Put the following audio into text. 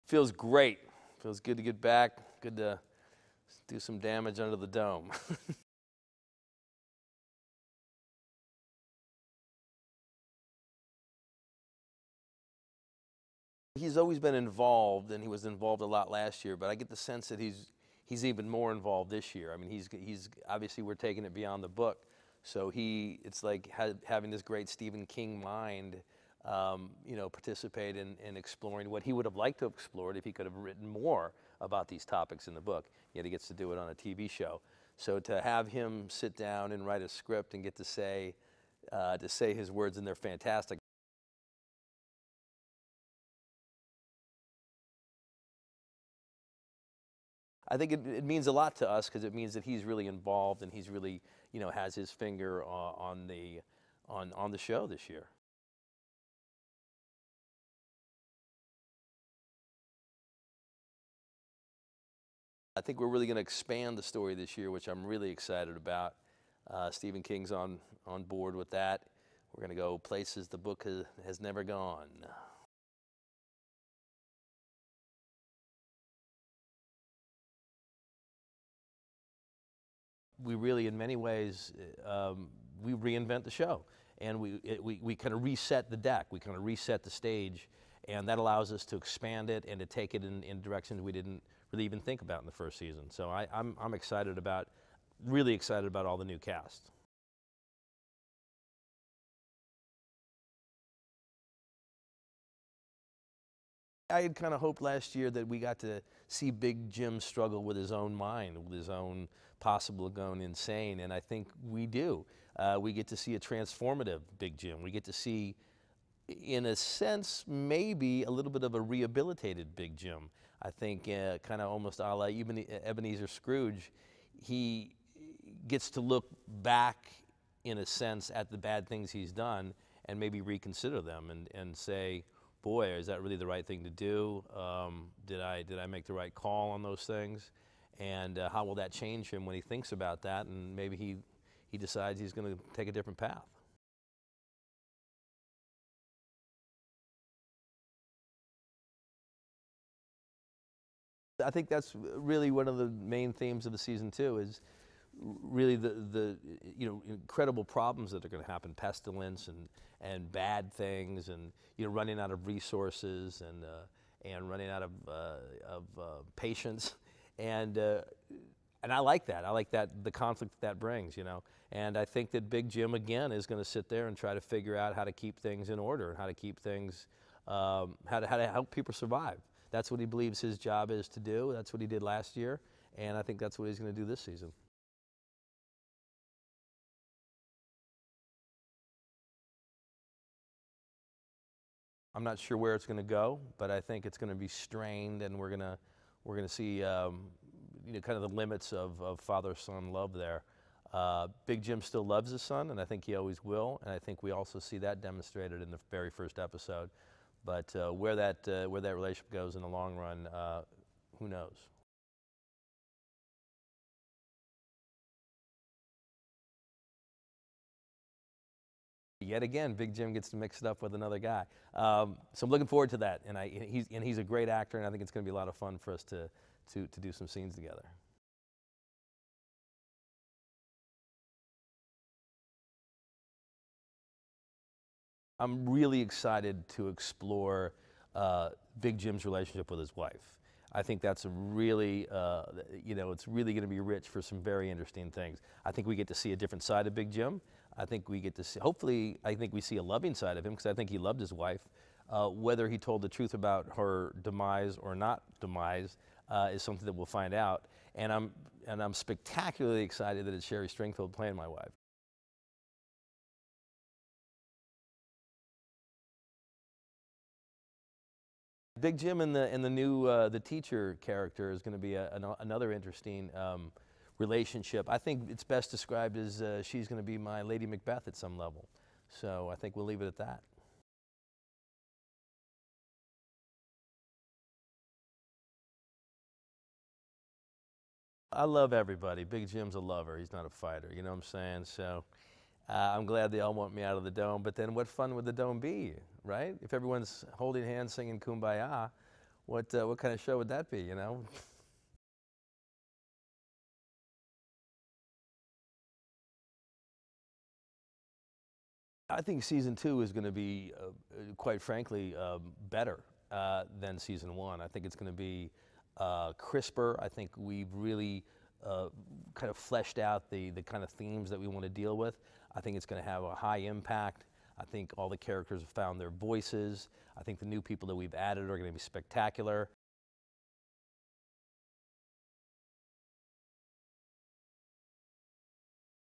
Feels great. Feels good to get back. Good to do some damage under the dome. He's always been involved, and he was involved a lot last year, but I get the sense that he's even more involved this year. I mean, he's obviously we're taking it beyond the book, so it's like having this great Stephen King mind, participate in exploring what he would have liked to have explored if he could have written more about these topics in the book. Yet he gets to do it on a TV show. So to have him sit down and write a script and get to say his words, and they're fantastic. I think it means a lot to us because it means that he's really involved and he's really, has his finger on the show this year. I think we're really going to expand the story this year, which I'm really excited about. Stephen King's on board with that. We're going to go places the book has never gone. We really, in many ways, we reinvent the show, and we kind of reset the deck. We kind of reset the stage, and that allows us to expand it and to take it in directions we didn't really even think about in the first season. So I'm excited about, really excited about all the new cast. I had kind of hoped last year that we got to see Big Jim struggle with his own mind, with his own possible going insane, and I think we do. We get to see a transformative Big Jim. We get to see, in a sense, maybe a little bit of a rehabilitated Big Jim. I think kind of almost a la Ebenezer Scrooge, he gets to look back, in a sense, at the bad things he's done and maybe reconsider them and say, boy, is that really the right thing to do? Did I make the right call on those things? And how will that change him when he thinks about that? And maybe he decides he's going to take a different path. I think that's really one of the main themes of the season 2 is really the incredible problems that are going to happen, pestilence and bad things, and running out of resources and running out of patience, and I like that. I like that, the conflict that brings, and I think that Big Jim again is going to sit there and try to figure out how to keep things in order and how to keep things, how to help people survive. That's what he believes his job is to do. That's what he did last year, and I think that's what he's going to do this season. I'm not sure where it's going to go, but I think it's going to be strained, and we're going to see kind of the limits of father-son love there. Big Jim still loves his son, and I think he always will, and I think we also see that demonstrated in the very first episode. But where that relationship goes in the long run, who knows? Yet again, Big Jim gets to mix it up with another guy. So I'm looking forward to that, and he's a great actor, and I think it's going to be a lot of fun for us to do some scenes together. I'm really excited to explore Big Jim's relationship with his wife. I think that's a really, it's really going to be rich for some very interesting things. I think we get to see a different side of Big Jim. I think we get to see, hopefully, I think we see a loving side of him because I think he loved his wife. Whether he told the truth about her demise or not demise is something that we'll find out. And I'm spectacularly excited that it's Sherry Stringfield playing my wife. Big Jim and the new the teacher character is going to be another interesting relationship. I think it's best described as she's going to be my Lady Macbeth at some level. So I think we'll leave it at that. I love everybody. Big Jim's a lover. He's not a fighter. You know what I'm saying? So I'm glad they all want me out of the dome. But then what fun would the dome be, right? If everyone's holding hands singing Kumbaya, what kind of show would that be, you know? I think season 2 is going to be, quite frankly, better than season 1. I think it's going to be crisper. I think we've really kind of fleshed out the kind of themes that we want to deal with. I think it's going to have a high impact. I think all the characters have found their voices. I think the new people that we've added are going to be spectacular.